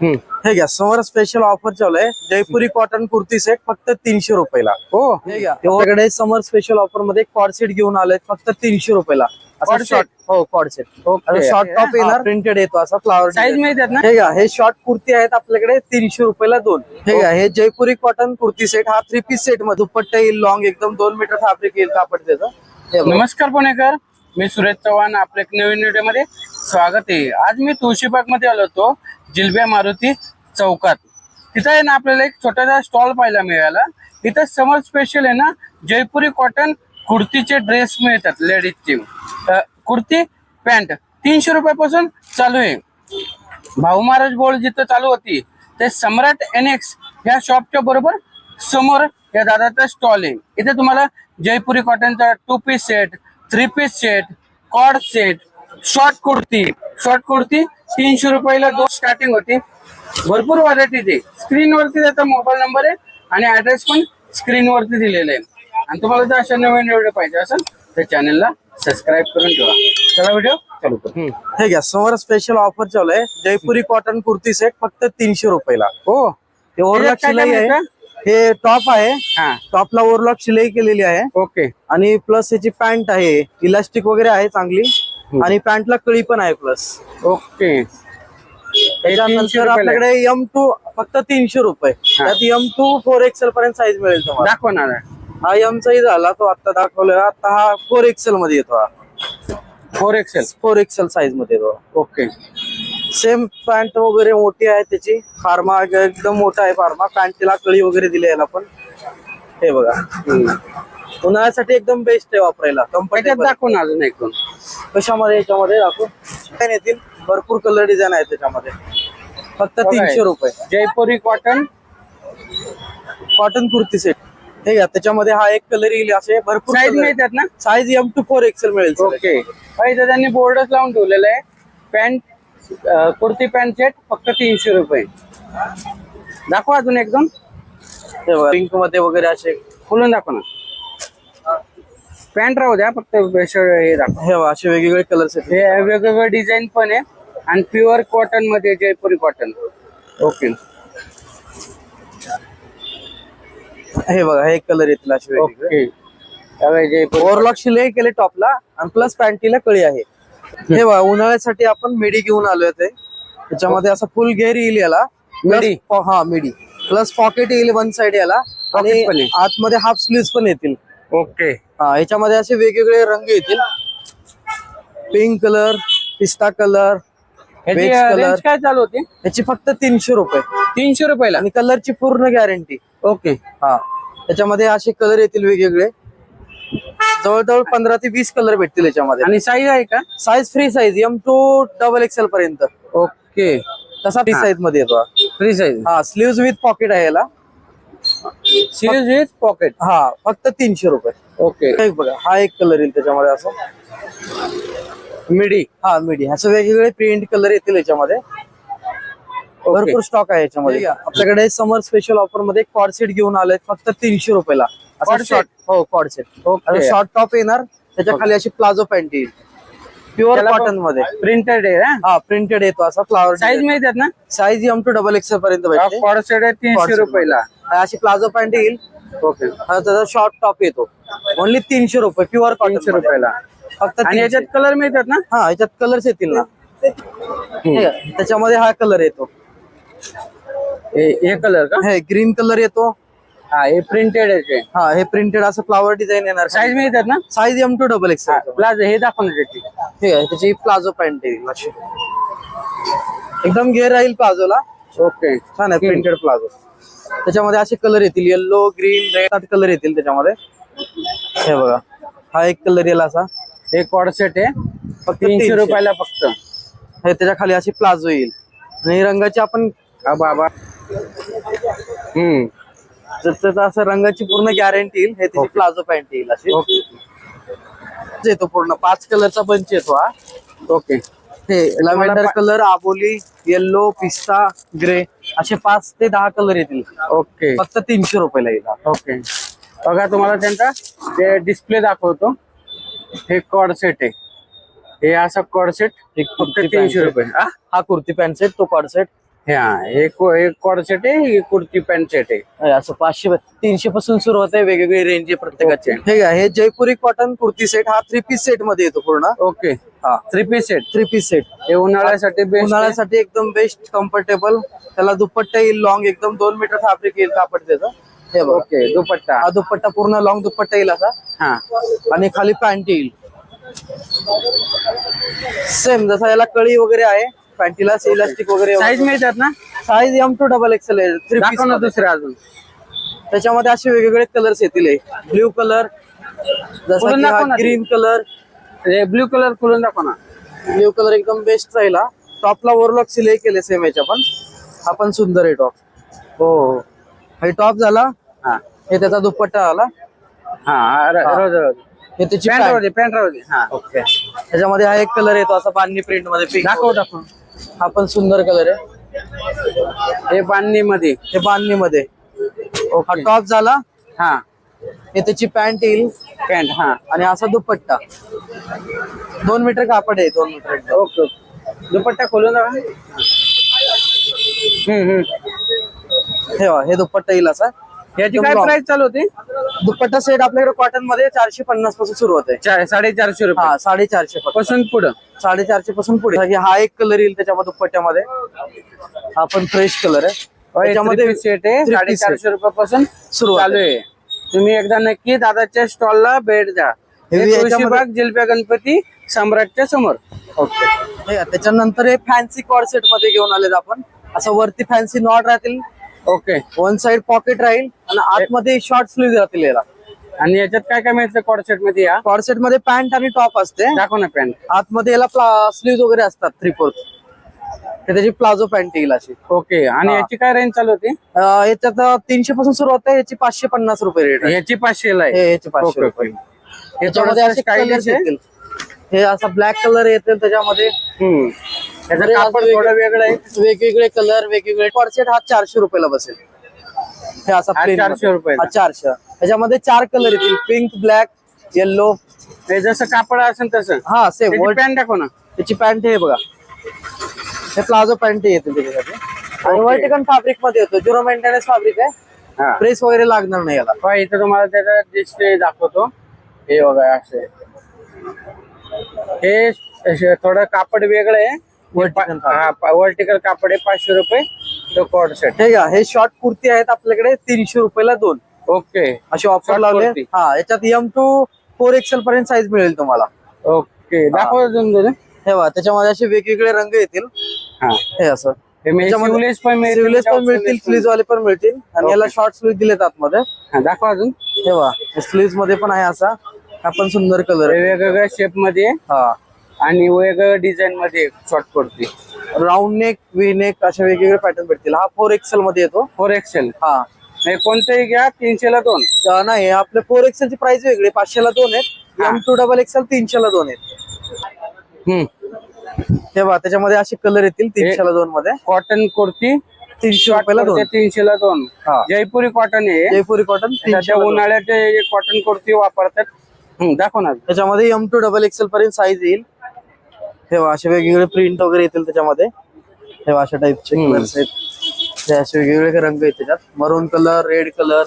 हे घ्या समोर स्पेशल ऑफर चालू आहे. जयपुरी कॉटन कुर्ती सेट फक्त 300 रुपयाला. हो हे घ्या आपल्याकडे समर स्पेशल ऑफर मध्ये कॉर्ड सेट घेऊन आलोय फक्त 300 रुपयाला. Cord set? हो cord set. Okay. Short top येणार, प्रिंटेड येतो असा फ्लावर साईज मिळतात ना? हे घ्या हे शॉर्ट कुर्ती आहेत आपल्याकडे 300 रुपयाला 2. हे घ्या हे जयपुरी कॉटन कुर्ती सेट हा 3 पीस सेट मध्ये दुपट्टा येईल लॉंग एकदम 2 मीटर फॅब्रिक येईल कापड त्याचं. हे बघा. नमस्कार पुणेकर, मी सुरेश चव्हाण. आपल्या एक नवीन व्हिडिओ मध्ये स्वागत आहे. आज मी तुळशीबाग मध्ये आलो होतो, जिलब्या मारुती चौकात. तिथं आहे ना आपल्याला एक छोटासा स्टॉल पाहायला मिळाला. तिथं समर स्पेशल आहे ना जयपुरी कॉटन कुर्तीचे ड्रेस मिळतात. लेडीजचे कुर्ती पॅन्ट 300 रुपयापासून चालू आहे. भाऊ महाराज बोर्ड जिथं चालू होती ते सम्राट एनेक्स या शॉपच्या बरोबर समोर या दादाचा स्टॉल आहे. इथे तुम्हाला जयपुरी कॉटनचा 2 piece set, 3 piece set, cord set, short kurti 300 रुपयाला 2 स्टार्टिंग होती. भरपूर व्हरायटी आहे. स्क्रीनवरती त्याचा मोबाईल नंबर आहे आणि ऍड्रेस पण स्क्रीनवरती दिलेला आहे. आणि तुम्हाला जर अशा नवीन व्हिडिओ पाहिजे असेल तर चॅनलला सबस्क्राईब करून ठेवा. चला व्हिडिओ चालू करू. हे घ्या समोर स्पेशल ऑफर चालू आहे. जयपुरी कॉटन कुर्ती सेट फक्त 300 रुपयाला. हो हे ओव्हरलॉक काय शिलाई आहे. मिळतं? हे टॉप आहे. हा टॉपला ओव्हरलॉक शिलाई केलेली आहे ओके. आणि प्लस याची पॅन्ट आहे, इलास्टिक वगैरे आहे चांगली आणि पॅन्टला कळी पण आहे प्लस. ओके. त्याच्यानंतर आपल्याकडे M2 फक्त 300 रुपये. त्यात M2 4XL पर्यंत साईज मिळेल तुम्हाला. दाखवणार आहे. हा M साईज झाला तो आता दाखवला. आता हा 4XL मध्ये येतो. हा 4XL 4XL साईज मध्ये येतो. ओके. सेम पॅन्ट वगैरे मोठी आहे त्याची. फार्मा एकदम मोठा आहे फार्मा. पॅन्टला कळी वगैरे दिली आहे आपण. हे बघा उन्हाळ्यासाठी एकदम बेस्ट आहे वापरायला. त्याच्यात कम्फर्टेबल. दाखवून अजून ऐकून कशामध्ये याच्यामध्ये दाखवू काय येतील. भरपूर कलर डिझाईन आहे त्याच्यामध्ये. फक्त 300 रुपये. जयपुरी कॉटन कॉटन कुर्ती सेट. हे घ्या त्याच्यामध्ये हा एक कलर येईल. असे भरपूर साईज मिळतात ना? साईज M2 4XL मिळेल. ओके. इथं त्यांनी बोर्डच लावून ठेवलेला आहे. पॅन्ट कुर्ती पॅन्ट सेट फक्त 300 रुपये. दाखवा अजून एकदम. हे बघा पिंक मध्ये वगैरे असे खोलून दाखव ना. पॅन्ट राहू द्या, फक्त हे दाखवा. हे बघा असे वेगवेगळे कलर्स आहेत. हे वेगवेगळे डिझाईन पण आहे आणि प्युअर कॉटन मध्ये जयपुरी कॉटन. ओके हे बघा हे कलर येतील असे वेगवेगळे. ओके. जयपुरी ओव्हरलॉक शिलाई केले टॉपला आणि प्लस पॅन्टीला कळी आहे. हे बघा उन्हाळ्यासाठी आपण मिडी घेऊन आलोय. ते त्याच्यामध्ये असं फुल घेर येईल याला. मिडी? हा मिडी प्लस पॉकेट येईल वन साइड याला आणि Pocket पण आहे. आतमध्ये हाफ स्लीव्ह पण येतील. ओके. हा याच्यामध्ये असे वेगवेगळे रंग येतील. पिंक कलर, पिस्ता कलर, ह्याची बेज कलर. रेंज काय चालू होती? याची फक्त 300 रुपये 300 रुपयाला. आणि कलरची पूर्ण गॅरंटी. ओके. हा त्याच्यामध्ये असे कलर येतील वेगवेगळे. जवळजवळ 15 ते 20 कलर भेटतील याच्यामध्ये. आणि साईज आहे का? Size free size M2 XXL पर्यंत. ओके. तसा फ्री साईज मध्ये येतो. Free size. हा स्लीव्ह विथ पॉकेट आहे याला. Series with pocket. हा फक्त 300 रुपये. ओके. एक बघा हा एक कलर येईल त्याच्यामध्ये असं. मिडी. हा मिडी असं वेगवेगळे प्रिंट कलर येतील याच्यामध्ये. भरपूर स्टॉक आहे याच्यामध्ये. आपल्याकडे समर स्पेशल ऑफर मध्ये कॉर्ड सेट घेऊन आलोय फक्त 300 रुपयाला. Cord set? शॉर्ट हो cord set. Okay. Short top येणार त्याच्या खाली अशी प्लाझो पॅन्ट येईल प्युअर कॉटन मध्ये. प्रिंटेड आहे ना? हा प्रिंटेड येतो असा फ्लावर. साईज मिळतात ना? साईज M2 XXL पर्यंत भेटते. कॉर्ड सेट आहे 300 रुपयाला. अशी प्लाझो पॅन्ट येईल. ओके. हा त्याचा शॉर्ट टॉप येतो. ओनली 300 रुपये प्युअर 300 कॉटन रुपयाला. फक्त. आणि याच्यात कलर मिळतात ना? हा याच्यात कलर्स येतील ना. त्याच्यामध्ये हा कलर येतो. हे कलर का? हे ग्रीन कलर येतो. हा हे प्रिंटेड आहे. हा हे प्रिंटेड असं फ्लावर डिझाईन येणार. साईज मिळतात ना? Size M2 XXL. प्लाझो हे दाखव ना त्याची. हे आहे त्याची प्लाझो पॅन्ट येईल अशी. एकदम घेर राहील प्लाझोला. ओके. छान आहे प्रिंटेड प्लाझो. त्याच्यामध्ये असे कलर येतील येल्लो, ग्रीन, रेड 8 कलर येतील त्याच्यामध्ये. हे बघा हा एक कलर येईल असा. हे कॉर्ड सेट आहे फक्त 300 रुपयाला फक्त. हे त्याच्या खाली अशी प्लाझो येईल आणि रंगाची आपण बाबा. त्याचं असं रंगाची पूर्ण गॅरंटी येईल. हे त्याची प्लाझो पॅन्ट येईल अशी. ओके. येतो पूर्ण 5 कलरचा बंच येतो हा. ओके. हे लव्हेंडर कलर, आबोली, येल्लो, पिस्ता, ग्रे असे 5 ते 10 कलर येतील. ओके. फक्त 300 रुपयाला येईल. ओके. बघा तुम्हाला त्यांचा ते डिस्प्ले दाखवतो. हे कॉर्ड सेट आहे. हे असा कॉर्ड सेट फक्त 300 रुपये. हा कुर्ती पॅन्ट सेट तो कॉर्ड सेट हा एक कॉर्ड सेट आहे, एक कुर्ती पॅन्ट सेट आहे. हे असं 500-300 पासून सुरू होत आहे, वेगवेगळी रेंज आहे प्रत्येकाची. ठीक आहे, हे जयपुरी कॉटन कुर्ती सेट हा 3 पीस सेट मध्ये येतो पूर्ण. ओके, हा 3 पीस सेट. 3 पीस सेट हे उन्हाळ्यासाठी बेस्ट. उन्हाळ्यासाठी एकदम बेस्ट, कम्फर्टेबल. त्याला दुपट्टा येईल लॉंग, एकदम 2 मीटर फॅब्रिक येईल कापड त्याचं. हे बघा, ओके, दुपट्टा. हा दुपट्टा पूर्ण लॉंग दुपट्टा येईल असा. हा, आणि खाली पॅन्ट येईल सेम जसा याला कळी वगैरे आहे पॅन्टीला, इलास्टिक वगैरे. साईज मिळतात ना? साईज M2XXL आहे. 3 दाखव पीस ना दुसरे अजून. त्याच्यामध्ये असे वेगवेगळे कलर्स येतील. ब्ल्यू कलर, जसा खोलून दाखव ना ते. ग्रीन कलर, ब्ल्यू कलर खोलून दाखव ना. ब्ल्यू कलर एकदम बेस्ट राहिला. टॉपला ओव्हरलॉक सिलाई केले सेम याच्या पण. हा पण सुंदर आहे टॉप. हो, हे टॉप झाला. हा हे त्याचा दुपट्टा आला. हा, रोज हे त्याची पॅन्ट राहू दे, पॅन्ट राहू दे. हा, ओके. त्याच्यामध्ये हा एक कलर येतो असा बांधणी प्रिंट मध्ये, पिंक. दाखव. हा पण सुंदर कलर आहे. हे बांधणी मध्ये. हे बांधणी मध्ये. हा टॉप झाला. हा, हे त्याची पॅन्ट येईल पॅन्ट. हा, आणि असा दुपट्टा. 2 मीटर कापड आहे, 2 मीटर एकदम. ओके. दुपट्टा खोलून दाखव. ठेवा, हे दुपट्टा येईल असा. याची काय प्राइस चालू होती? दुपट्टा सेट आपल्याकडे कॉटन मध्ये 450 पासून सुरू होते. 450 रुपये. हा 450 पासून पुढं. 450 पासून पुढे. हा एक कलर येईल त्याच्यामध्ये दुपट्ट्यामध्ये. हा पण फ्रेश कलर आहे. त्याच्यामध्ये सेट आहे. 450 रुपयापासून सुरू चालू आहे. तुम्ही एकदा नक्की दादाच्या स्टॉलला भेट द्या. तुळशीबाग जिलब्या गणपती सम्राटच्या समोर. ओके. त्याच्यानंतर हे फॅन्सी कॉर्ड सेट मध्ये घेऊन आलेत आपण. असं वरती फॅन्सी नॉट राहतील. ओके. वन साइड पॉकेट राहील आणि आतमध्ये शॉर्ट स्लीव्ह राहतील याला. आणि याच्यात काय काय मिळतं कॉर्ड सेट मध्ये? या कॉर्ड सेट मध्ये पॅन्ट आणि टॉप असते. दाखव ना पॅन्ट. आतमध्ये याला स्लीव्ह वगैरे असतात 3/4. त्याची प्लाझो पॅन्ट येईल अशी. ओके. आणि याची काय रेंज चालू होती? याच्यात 300 पासून सुरू होते. याची 550 रुपये रेट आहे. याची 500 ला आहे. याची 500 रुपये. याच्यामध्ये असे कलर्स येतील. हे असा ब्लॅक कलर येतील त्याच्यामध्ये. त्याचं कापड थोडं वेगळं आहे. वेगवेगळे कलर, वेगवेगळे. कॉर्ड सेट हा 400 रुपयाला बसेल. हे असा 400 रुपये. 400. त्याच्यामध्ये 4 कलर येतील, पिंक, ब्लॅक, येल्लो. जसं कापड असेल तसं. हा सेम. पॅन्ट दाखव ना. त्याची पॅन्ट हे बघा, हे प्लाझो पॅन्ट येते त्याच्यासाठी. आणि वर्टिकल फॅब्रिक मध्ये येतो. झिरो मेंटेनन्स फॅब्रिक आहे. प्रेस वगैरे लागणार नाही याला. इथं तुम्हाला त्याचा डिस्प्ले दाखवतो. हे बघा असे. हे थोडं कापड वेगळं आहे. वर्टिकल कापड आहे. 500 रुपये तो कॉर्ड सेट. हे शॉर्ट कुर्ती आहेत आपल्याकडे 300 रुपयाला 2. ओके. अशी ऑफर लावली. हा, याच्यात M2-4XL पर्यंत साईज मिळेल तुम्हाला. ओके. दाखव अजून. हे बघा, त्याच्यामध्ये असे वेगवेगळे रंग येतील. हे असं स्लीव्हलेस पण मिळतील, स्लीव्ह वाले पण मिळतील. आणि याला शॉर्ट स्लीव्ह दिलेत आतमध्ये. दाखवा अजून. हे बघा, स्लीव्ह मध्ये पण आहे असा. हा पण सुंदर कलर आहे. वेगवेगळ्या शेप मध्ये. हा, आणि वेगवेगळ्या डिझाईन मध्ये short kurti. Round neck, V neck असे वेगवेगळे पॅटर्न भेटतील. हा 4XL मध्ये येतो. 4XL. हा, कोणतेही घ्या 300 ला 2. नाही, आपले 4XL ची प्राइस वेगळी. 500 ला 2 आहेत. M2XXL 300 ला 2 आहेत. तेव्हा त्याच्यामध्ये असे कलर येतील 300 ला 2 मध्ये. कॉटन कुर्ती 300 रुपयाला 2. 300 ला 2. जयपुरी कॉटन आहे. जयपुरी कॉटन 300. उन्हाळ्याचे कॉटन कुर्ती वापरतात. दाखव ना. त्याच्यामध्ये M2XXL पर्यंत साईज येईल. तेव्हा असे वेगवेगळे प्रिंट वगैरे येतील त्याच्यामध्ये. तेव्हा अशा टाइपचे कलर्स आहेत. हे असे वेगवेगळे रंग आहेत त्याच्यात. मरून कलर, रेड कलर.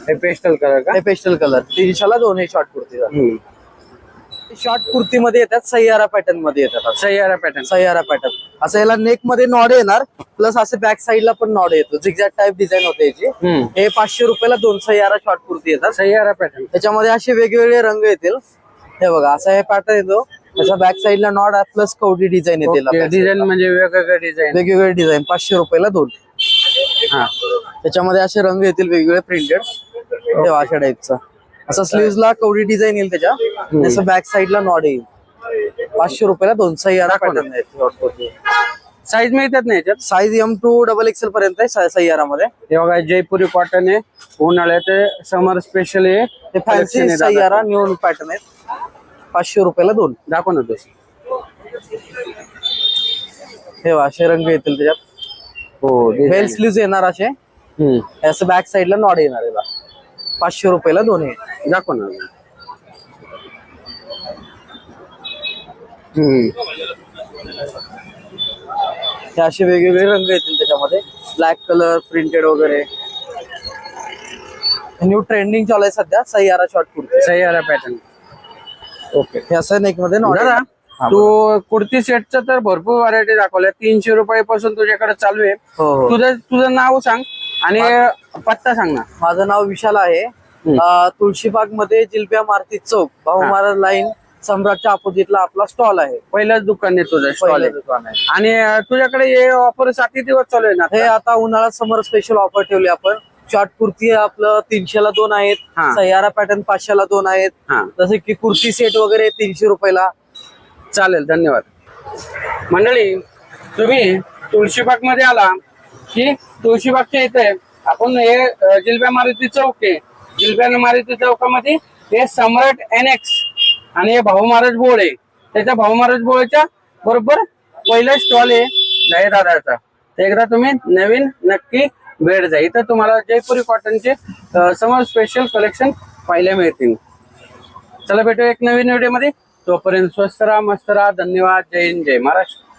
हे पेस्टल कलर का? हे पेस्टल कलर 300 ला 2 हे शॉर्ट कुर्ती. शॉर्ट कुर्ती मध्ये येतात. सह्यारा पॅटर्न मध्ये येतात. सह्यारा पॅटर्न. सह्यारा पॅटर्न असं याला नेक मध्ये नॉड येणार. प्लस असे बॅक साइडला पण नॉड येतो. झिगझॅग टाइप डिझाईन होते याची. हे 500 रुपयाला 2 सह्यारा शॉर्ट कुर्ती येतात. सह्यारा पॅटर्न. त्याच्यामध्ये असे वेगवेगळे रंग येतील. हे बघा, असा हे पॅटर्न येतो. त्याचा बॅक साइडला नॉड प्लस कवडी डिझाईन येते. डिझाईन म्हणजे वेगवेगळे डिझाईन. वेगवेगळे डिझाईन 500 रुपयाला 2. त्याच्यामध्ये असे रंग येतील वेगवेगळे प्रिंटेड. तेव्हा अशा टाइपचा. असं स्लीव्ह ला कवडी डिझाईन येईल त्याच्या. जसं बॅक साइडला नॉड येईल. 500 रुपयाला 2 सह्यारा पॅटर्न आहेत. साईज मिळतात ना याच्यात? साईज M2XXL पर्यंत आहे सह्यारा मध्ये. हे बघा, जयपुरी कॉटन आहे. उन्हाळ्यात समर स्पेशल आहे. हे फॅन्सी सह्यारा न्यू पॅटर्न आहेत. 500 रुपयाला 2. दाखव ना तशी. हे असे रंग येतील त्याच्यात. हो, बेल स्लीव्ह येणार असे. असं बॅक साइडला नॉड येणार याला. 500 रुपयाला 2 हे. दाखव ना. हे असे वेगवेगळे रंग येतील त्याच्यामध्ये, ब्लॅक कलर प्रिंटेड वगैरे. न्यू ट्रेंडिंग चालू आहे सध्या सह्यारा शॉर्ट कुर्ती. सह्यारा पॅटर्न. ओके. हे असं नेक मध्ये दादा तू कुर्ती सेटचं तर भरपूर व्हरायटी दाखवल्या. 300 रुपयापासून तुझ्याकडे चालू आहे. हो. तुझं नाव सांग आणि पत्ता सांग ना. माझं नाव विशाल आहे. तुळशीबाग मध्ये जिलब्या मारुती चौक, भाऊ महाराज लाईन, सम्राटच्या अपोजिटला आपला स्टॉल आहे. पहिलंच दुकान आहे तुझं, स्टॉल पहिलं आहे. दुकान आहे. आणि तुझ्याकडे हे ऑफर 7 दिवस चालू आहे ना हे आता? आता उन्हाळा समर स्पेशल ऑफर ठेवली आपण. शॉर्ट कुर्ती आपलं 300 ला 2 आहेत. हा. सह्यारा पॅटर्न 500 ला 2 आहेत. हा. जसे की कुर्ती सेट वगैरे 300 रुपयाला. चालेल, धन्यवाद. मंडळी, तुम्ही तुळशीबाग मध्ये आला की तुळशीबागच्या इथे आपण हे जिलब्या मारुती चौक आहे. जिलब्या मारुती चौकामध्ये हे सम्राट NX आणि हे भाऊ महाराज बोळ आहे. त्याच्या भाऊ महाराज बोळच्या बरोबर पहिला स्टॉल आहे दही दादाचा. तर एकदा तुम्ही नवीन नक्की भेट द्या. इथं तुम्हाला जयपुरी कॉटनचे समर स्पेशल कलेक्शन पाहायला मिळतील. चला भेटू एक नवीन व्हिडिओ मध्ये. तोपर्यंत स्वस्त राहा, मस्त राहा. धन्यवाद. जय हिंद, जय महाराष्ट्र.